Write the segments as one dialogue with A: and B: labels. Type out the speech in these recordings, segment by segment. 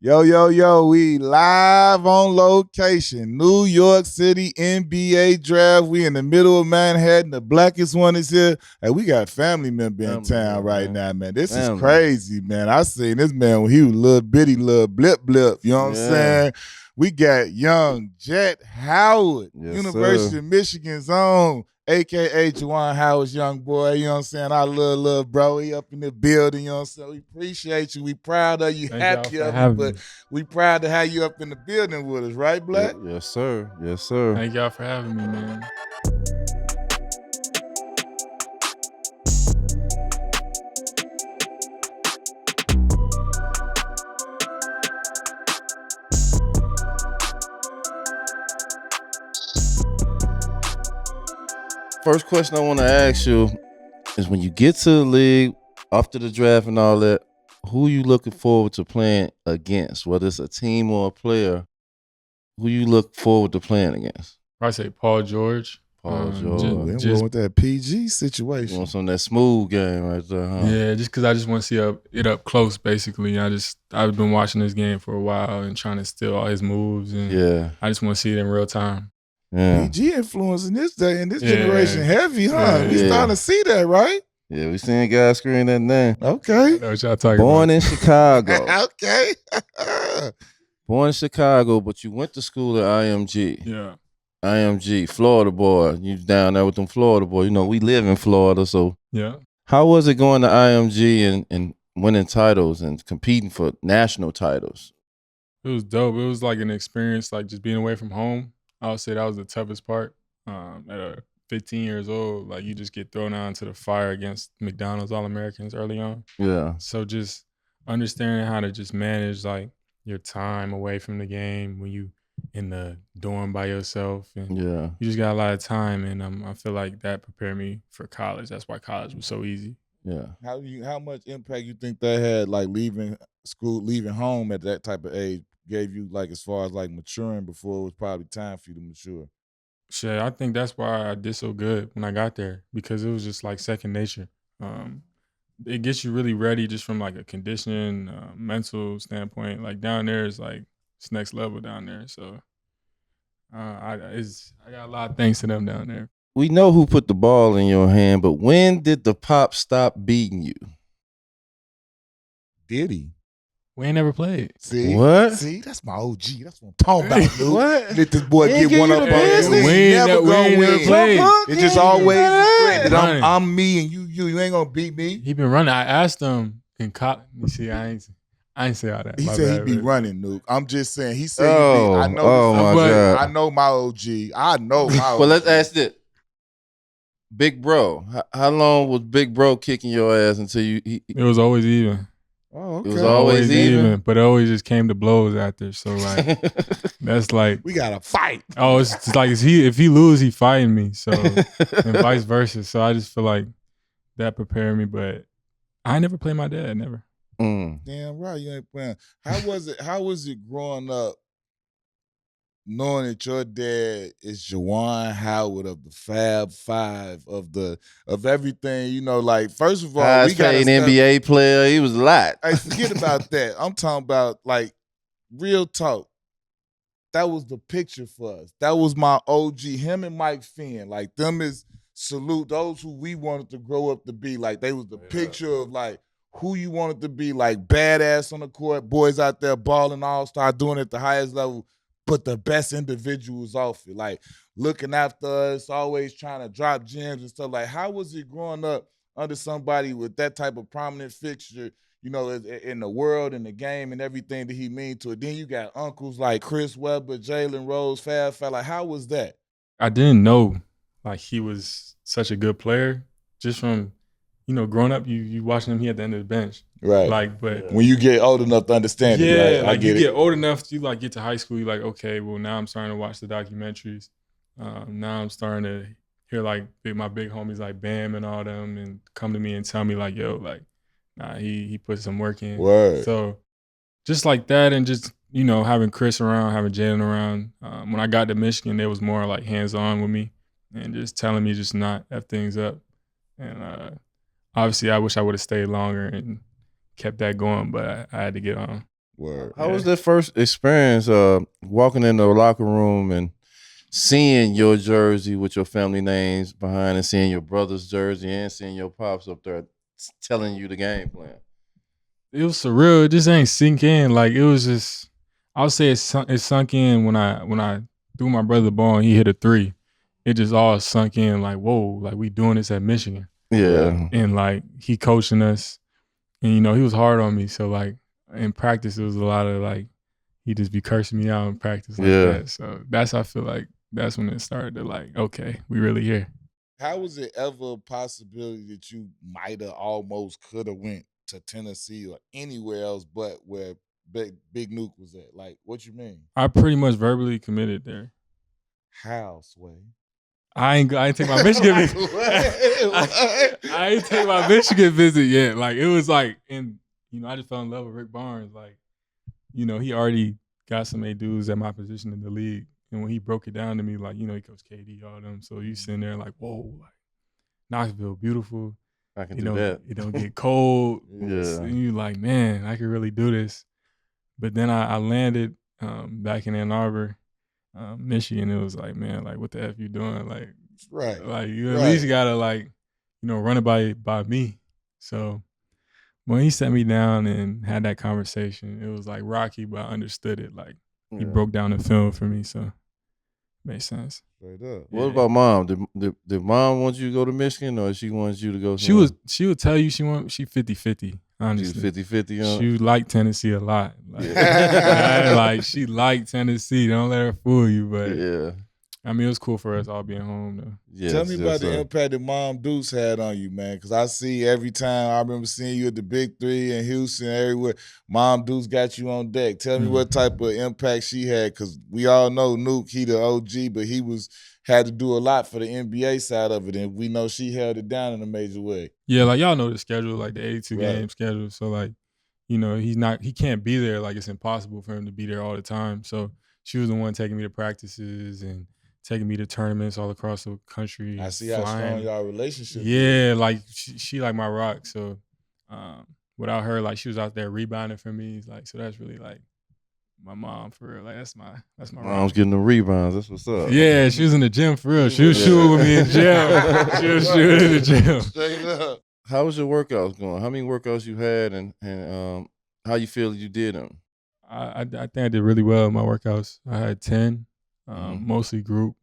A: Yo, we live on location. New York City NBA draft. We in the middle of Manhattan. The blackest one is here. Hey, we got family member in town right now, man. This is crazy, man. I seen this man when he was little bitty, little blip. You know what I'm saying? We got young Jett Howard, University of Michigan's own, a.k.a. Juwan Howard's young boy, you know what I'm saying? Our little bro, he up in the building, you know what I'm saying? We appreciate you. We proud of you, happy of you, but we proud to have you up in the building with us, right, Black?
B: Yes, sir.
C: Thank y'all for having me, man.
B: First question I want to ask you is, when you get to the league after the draft and all that, who you looking forward to playing against? Whether it's a team or a player, who you look forward to playing against?
C: I say Paul George.
A: Paul George. Just with that PG situation.
B: You want some of that smooth game right there, huh?
C: Yeah, just because I just want to see it up close, basically. I've been watching this game for a while and trying to steal all his moves, and I just want to see it in real time.
A: Yeah. PG influence in this day, in this generation heavy, huh? We starting to see that, right?
B: Yeah, we seeing guys screen that name.
A: Okay.
C: What y'all talking
B: Born
C: about?
B: in Chicago.
A: Okay.
B: Born in Chicago, but you went to school at IMG.
C: Yeah.
B: IMG, Florida boy. You down there with them Florida boys. You know, we live in Florida, so.
C: Yeah.
B: How was it going to IMG and winning titles and competing for national titles?
C: It was dope. It was like an experience, like just being away from home. I would say that was the toughest part. At 15 years old, like you just get thrown out into the fire against McDonald's All-Americans early on.
B: Yeah.
C: So just understanding how to just manage like your time away from the game when you in the dorm by yourself, and you just got a lot of time, and I feel like that prepared me for college. That's why college was so easy.
B: Yeah.
A: How much impact you think that had, like leaving school, leaving home at that type of age, gave you, like as far as like maturing before it was probably time for you to mature?
C: Shit, I think that's why I did so good when I got there, because it was just like second nature. It gets you really ready just from like a conditioning, mental standpoint. Like down there is like it's next level down there. So I got a lot of thanks to them down there.
B: We know who put the ball in your hand, but when did the pop stop beating you?
A: Did he?
C: We ain't never played.
A: See?
B: What?
A: See? That's my OG. That's what I'm talking about, dude.
B: What?
A: Let this boy get one up on you.
C: We never gonna win.
A: It's just always I'm me and you. You ain't gonna beat me.
C: He been running. I asked him in college. You see, I ain't say all that.
A: He said he be running, Nuke. I'm just saying. He said
B: he
A: be. I know.
B: My God.
A: I know my OG. I know my OG.
B: Well, let's ask this. Big Bro. How long was Big Bro kicking your ass until you?
C: It was always even.
A: Oh, okay.
B: It was always even,
C: but it always just came to blows after. So like, that's like
A: we gotta fight.
C: Oh, it's like if he lose, he fighting me. So and vice versa. So I just feel like that prepared me. But I never played my dad. Never.
A: Damn right, you ain't playing. How was it growing up, knowing that your dad is Juwan Howard of the Fab Five of everything, you know, like first of all, we got an
B: NBA player. He was a lot.
A: Hey, forget about that. I'm talking about like real talk. That was the picture for us. That was my OG. Him and Mike Finn, like them is salute those who we wanted to grow up to be. Like they was the picture of like who you wanted to be, like badass on the court, boys out there balling all-star, doing it at the highest level. But the best individuals off it, like looking after us, always trying to drop gems and stuff. Like, how was it growing up under somebody with that type of prominent fixture, you know, in the world and the game and everything that he mean to it? Then you got uncles like Chris Webber, Jalen Rose, Fab. Like, how was that?
C: I didn't know like he was such a good player just from, you know, growing up, you watching him, he at the end of the bench.
A: Right.
C: Like, but
A: when you get old enough to understand it, right?
C: Like you get old enough to like get to high school, you're like, okay, well now I'm starting to watch the documentaries. Now I'm starting to hear like my big homies like Bam and all them and come to me and tell me like, yo, like, nah, he put some work in.
A: Word.
C: So just like that, and just, you know, having Chris around, having Jalen around. When I got to Michigan, they was more like hands-on with me and just telling me just not F things up. And obviously I wish I would have stayed longer and kept that going, but I had to get on.
A: Word.
B: How was that first experience walking in the locker room and seeing your jersey with your family names behind and seeing your brother's jersey and seeing your pops up there telling you the game plan?
C: It was surreal. It just ain't sink in. Like, it was just, I would say it sunk in when I threw my brother the ball and he hit a 3. It just all sunk in like, whoa, like we doing this at Michigan.
B: Yeah.
C: And like he coaching us. And, you know, he was hard on me. So, like, in practice, it was a lot of, like, he just be cursing me out in practice like that. So, I feel like that's when it started to, like, okay, we really here.
A: How was it ever a possibility that you might have almost could have went to Tennessee or anywhere else but where Big Nuke was at? Like, what you mean?
C: I pretty much verbally committed there.
A: How, Sway?
C: I ain't take my Michigan visit. I ain't take my Michigan visit yet. Like, it was like, and you know, I just fell in love with Rick Barnes. Like, you know, he already got some A dudes at my position in the league. And when he broke it down to me, like, you know, he coached KD, all them. So you sitting there like, whoa, like, Knoxville, beautiful.
B: I can do that.
C: It don't get cold.
B: Yeah.
C: And you like, man, I could really do this. But then I landed back in Ann Arbor, Michigan. It was like, man, like, what the F you doing? Like,
A: right.
C: Like, you at least gotta, like, you know, run it by me. So when he sat me down and had that conversation, it was like rocky, but I understood it. Like, he broke down the film for me, so makes sense.
A: Straight up.
B: What about mom? Did mom want you to go to Michigan, or she wants you to go?
C: She would tell you she 50-50. Honestly,
B: she was 50-50.
C: She liked Tennessee a lot. Like, like, she liked Tennessee. Don't let her fool you. But
B: yeah,
C: I mean, it was cool for us all being home though.
A: Yes, tell me about the impact that Mom Deuce had on you, man. Because I see every time I remember seeing you at the Big 3 in Houston, everywhere. Mom Deuce got you on deck. Tell me what type of impact she had, because we all know Nuke, he the OG, but he had to do a lot for the NBA side of it, and we know she held it down in a major way.
C: Yeah, like, y'all know the schedule, like the 82 game schedule. So, like, you know, he can't be there. Like, it's impossible for him to be there all the time. So she was the one taking me to practices and taking me to tournaments all across the country.
A: I see how strong y'all relationship
C: is. Like, she like my rock. So without her, like, she was out there rebounding for me. Like, so that's really like my mom for real. Like, that's my
B: mom's getting the rebounds. That's what's up.
C: Yeah, she was in the gym for real. She was shooting with me in gym. She was shooting in the gym.
A: Straight up.
B: How was your workouts going? How many workouts you had, and how you feel you did them?
C: I think I did really well in my workouts. I had 10. Mostly group,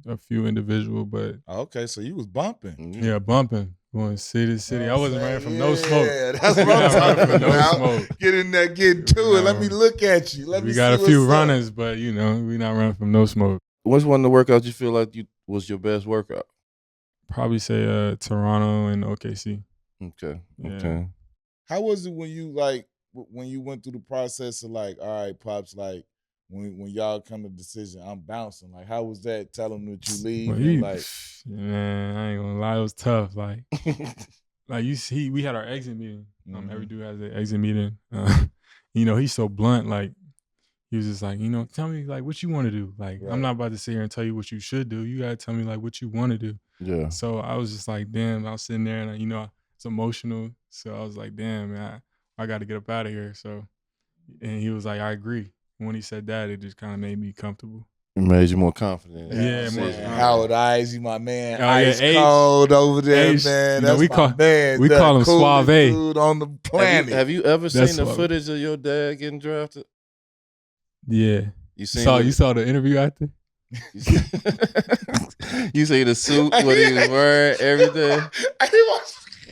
C: a few individual, but
A: okay, so you was bumping.
C: Yeah, bumping, going city to city. I wasn't running from no smoke.
A: Yeah, that's what I'm talking about. Smoke. Get in there, get to it. Let me look at you.
C: We got a few runners, but you know, we not running from no smoke.
B: What's one of the workouts you feel like was your best workout?
C: Probably say Toronto and OKC.
B: Okay.
C: Yeah.
B: Okay.
A: How was it when you went through the process of like, all right, Pops, like, when y'all come to the decision, I'm bouncing. Like, how was that? Tell them that you leave.
C: Well, man, I ain't gonna lie, it was tough. Like, like you see, we had our exit meeting. Every dude has an exit meeting. You know, he's so blunt. Like, he was just like, you know, tell me like what you want to do. Like, I'm not about to sit here and tell you what you should do. You gotta tell me like what you want to do.
B: Yeah.
C: So I was just like, damn. I was sitting there and you know, it's emotional. So I was like, damn, man, I got to get up out of here. So, and he was like, I agree. When he said that, it just kind of made me comfortable.
B: It made you more confident.
C: Yeah, more confident.
A: Howard Eyes, my man. Ice cold over there, man. That's my man.
C: We call him Suave.
A: Dude on the planet.
B: Have you ever seen the footage of your dad getting drafted?
C: Yeah. You saw the interview after?
B: You see the suit, what he was wearing, everything?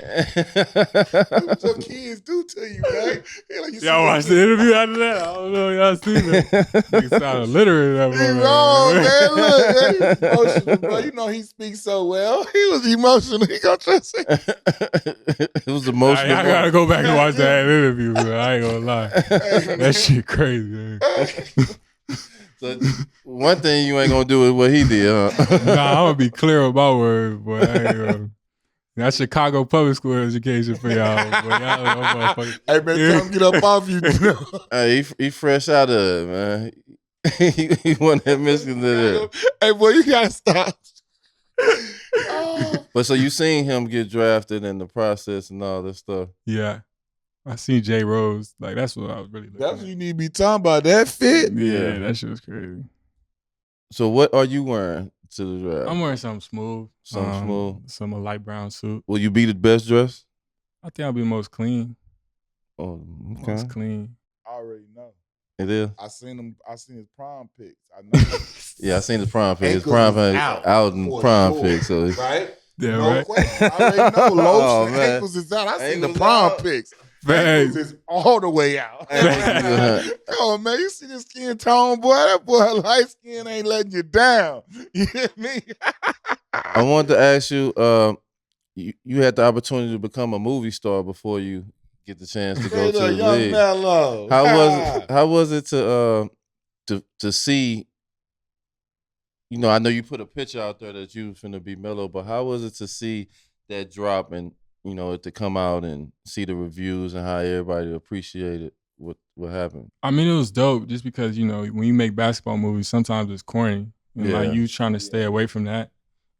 A: What your kids do to you, man? Like,
C: y'all watched the interview after that? I don't know. Y'all seen that? He sounded literate.
A: He's wrong, man. Look, man, he's emotional, bro. You know he speaks so well. He was emotional. He gonna try to say
B: it was emotional.
C: I gotta go back and watch that interview, bro. I ain't gonna lie. That shit crazy, man.
B: So one thing you ain't gonna do is what he did, huh?
C: Nah, I'm gonna be clear with my words, boy. I ain't gonna. That's Chicago public school education for y'all.
A: Hey, man, come get up off you.
B: Hey, he fresh out of it, man. He wasn't that Michigan to that.
A: Hey, boy, you gotta stop.
B: But so you seen him get drafted and the process and all that stuff.
C: Yeah. I seen J Rose. Like that's what I was really looking
A: That's
C: at.
A: what you need to be talking about. That fit.
C: Yeah, that shit was crazy.
B: So what are you wearing to the draft?
C: I'm wearing something smooth.
B: Something smooth.
C: Some light brown suit.
B: Will you be the best dressed?
C: I think I'll be the most clean.
B: Oh, okay.
C: Most clean.
A: I already know.
B: It is.
A: I seen his prom pics. I know.
B: Yeah, I seen his prom pic. His
A: Ankles
B: prom
A: is
B: pic out in
A: for
B: prom
A: sure,
B: pic. So
A: right?
C: Yeah,
A: No
C: right.
A: question. I already know.
B: Oh,
A: Lotion
B: man.
A: ankles is out. I seen the
B: Ankles
A: prom
B: out.
A: pics.
C: Facts.
A: Ankles is all the way out. Oh man, you see this skin tone, boy? That boy light skin ain't letting you down. You hear me?
B: I wanted to ask you, you had the opportunity to become a movie star before you get the chance to go
A: Straight
B: to
A: up,
B: the
A: Young
B: league.
A: Melo.
B: How was it to see? You know, I know you put a picture out there that you was finna be Melo, but how was it to see that drop and you know it to come out and see the reviews and how everybody appreciated what happened?
C: I mean, it was dope just because, you know, when you make basketball movies, sometimes it's corny. And like
B: Yeah.
C: you trying to stay away from that.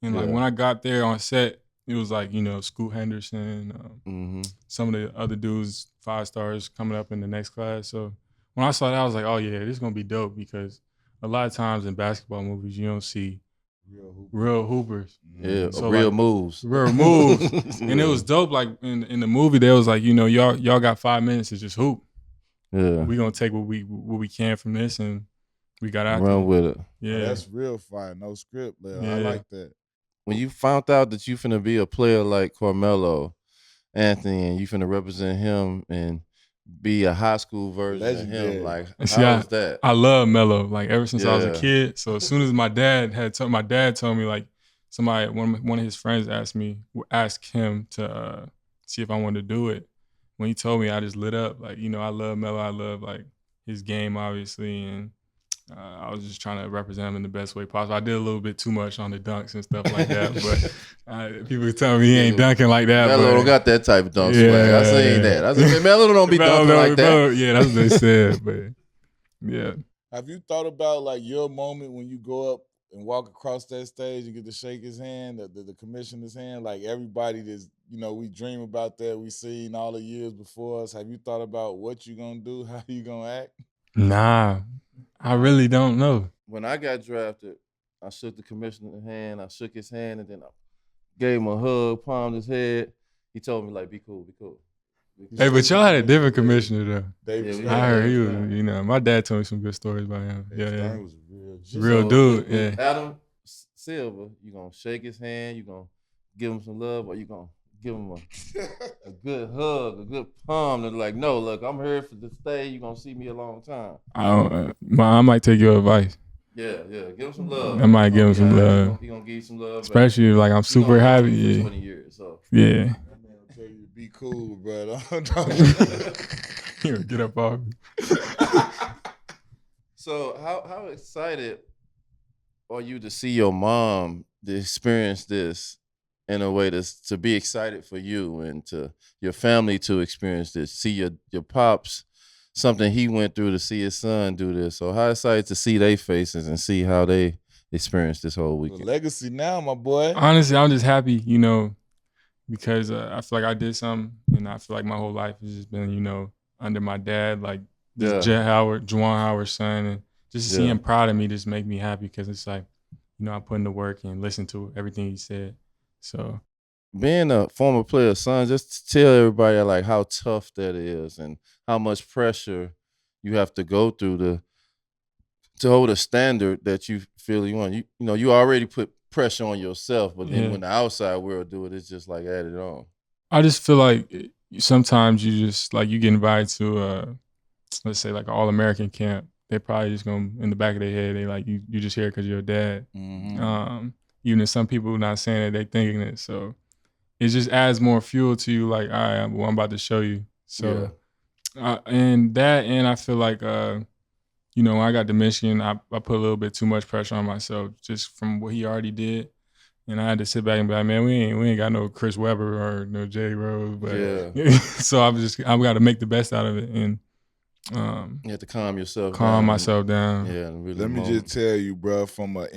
C: And like
B: Yeah.
C: when I got there on set, it was like, you know, Scoot Henderson, some of the other dudes, 5 stars coming up in the next class. So when I saw that, I was like, oh yeah, this is gonna be dope because a lot of times in basketball movies, you don't see real hoopers.
B: Yeah,
C: So,
B: real
C: like,
B: moves.
C: Real moves. And it was dope. Like in the movie, they was like, you know, y'all got 5 minutes to just hoop.
B: Yeah,
C: We gonna take what we can from this and we got out
B: run
C: there.
B: with it.
C: Yeah.
A: That's real fire. No script, Lil. I
C: Yeah.
A: like that.
B: When you found out that you finna be a player like Carmelo Anthony and you finna represent him and be a high school version of
A: Legendary.
B: him, like
C: And see,
B: how was that?
C: I love Melo, like ever since I was a
B: Yeah.
C: kid. So as soon as my dad told me like one of his friends asked him to see if I wanted to do it. When he told me, I just lit up. Like, you know, I love Melo. I love like his game, obviously, and I was just trying to represent him in the best way possible. I did a little bit too much on the dunks and stuff like that, but people tell me he ain't dunking like that.
B: Melo
C: but,
B: don't got that type of dunk
C: Yeah.
B: swag. I seen that. I said, Melo don't be dunking like that.
C: Yeah, that's what they said, but yeah.
A: Have you thought about like your moment when you go up and walk across that stage and get to shake his hand, the commissioner's hand? Like everybody that's, you know, we dream about that. We seen all the years before us. Have you thought about what you gonna do? How you gonna act?
C: Nah, I really don't know.
B: When I got drafted, I shook the commissioner's hand. I shook his hand, and then I gave him a hug, palmed his head. He told me like, "Be cool, be cool."
C: Hey, but y'all had a different commissioner though.
A: David
B: Yeah,
C: I heard he was,
B: yeah.
C: you know, my dad told me some good stories about him. Yeah.
A: Stern was real.
C: Real dude,
B: with
C: yeah.
B: Adam Silver, you gonna shake his hand, you gonna give him some love, or you gonna give him a good hug, a good palm, and like, no, look, I'm here for to stay. You gonna see me a long time.
C: I might take your advice.
B: Yeah, give him some love.
C: I might give him some love.
B: He gonna give you some love,
C: Especially like I'm super happy.
B: For
C: Yeah.
B: 20 years, so.
C: Yeah.
A: That man will tell you to be cool, brother.
C: Get up off me.
B: So how excited are you to see your mom to experience this in a way to be excited for you and to your family to experience this? See your pops, something he went through, to see his son do this. So how excited to see their faces and see how they experience this whole
A: The
B: weekend?
A: legacy now, my boy.
C: Honestly, I'm just happy, you know, because I feel like I did something, and I feel like my whole life has just been, you know, under my dad, like this
B: Yeah.
C: Jett Howard, Juwan Howard's son, and just to see
B: Yeah.
C: him proud of me just make me happy because it's like, you know, I put in the work and listen to everything he said. So
B: Being a former player's son, just tell everybody like how tough that is and how much pressure you have to go through to hold a standard that you feel you want. You know, you already put pressure on yourself, but then
C: Yeah.
B: when the outside world do it, it's just like added on.
C: I just feel like sometimes you just like you get invited to let's say like an All-American camp. They probably just gonna in the back of their head they like you just here because you're a dad. Even if some people not saying it, they thinking it. So it just adds more fuel to you. Like, all right, well, I'm about to show you. So and I feel like you know, when I got to Michigan, I put a little bit too much pressure on myself just from what he already did. And I had to sit back and be like, man, we ain't got no Chris Webber or no Jay Rose, but so I've got to make the best out of it. And
B: You have to calm yourself
C: calm
B: down.
C: myself down.
B: Yeah, and really
A: Let me just tell you, bro, from a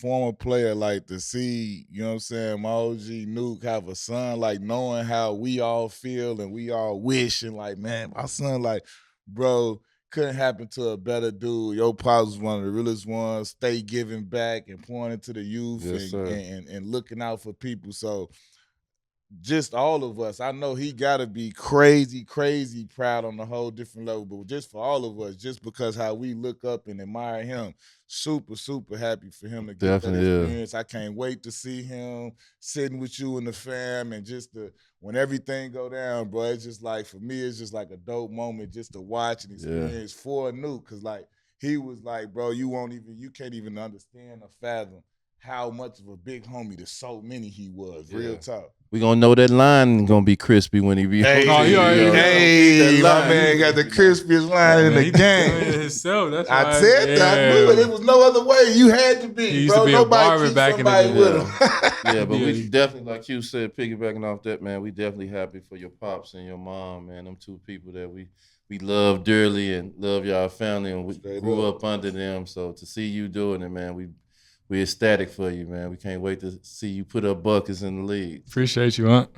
A: former player, like to see, you know what I'm saying, my OG Nuke have a son, like knowing how we all feel and we all wish and like, man, my son, like, bro, couldn't happen to a better dude. Your pops was one of the realest ones. Stay giving back and pouring into the youth
B: Yes,
A: and looking out for people. So just all of us, I know he got to be crazy, crazy proud on a whole different level, but just for all of us, just because how we look up and admire him, super, super happy for him to get
B: Definitely,
A: that
B: yeah.
A: experience. I can't wait to see him sitting with you and the fam and just when everything go down, bro, it's just like, for me, it's just like a dope moment just to watch and experience for a Nuke, because like, he was like, bro, you can't even understand or fathom how much of a big homie to so many he was. Real talk.
B: We gonna know that line gonna be crispy when he be.
A: Hey,
C: Oh, you already know.
A: hey, my man got the crispiest line in the
C: He doing it
A: game.
C: himself. That's
A: I
C: why
A: said that. I knew it. It was no other way. You had to be,
C: He used
A: bro.
C: to be a
A: Nobody
C: barber
A: keeps
C: back in the
A: somebody
C: day.
A: with him.
B: Yeah, but we
C: Yeah.
B: definitely, like you said, piggybacking off that, man, we definitely happy for your pops and your mom, man. Them two people that we love dearly and love y'all family, and we
A: Straight
B: grew
A: up.
B: up under them. So to see you doing it, man, we ecstatic for you, man. We can't wait to see you put up buckets in the league.
C: Appreciate you, Aunt.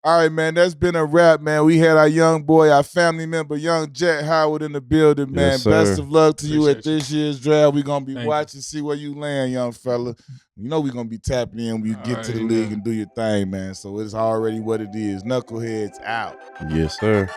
A: All right, man. That's been a wrap, man. We had our young boy, our family member, young Jett Howard in the building, man.
B: Yes, sir.
A: Best of luck to you at
C: Appreciate you.
A: this year's draft. We're going to be
C: Thank you.
A: watching, see where you land, young fella. You know we're going to be tapping in when you get to the
C: Already
A: league
C: know.
A: and do your thing, man. So it's already what it is. Knuckleheads out.
B: Yes, sir.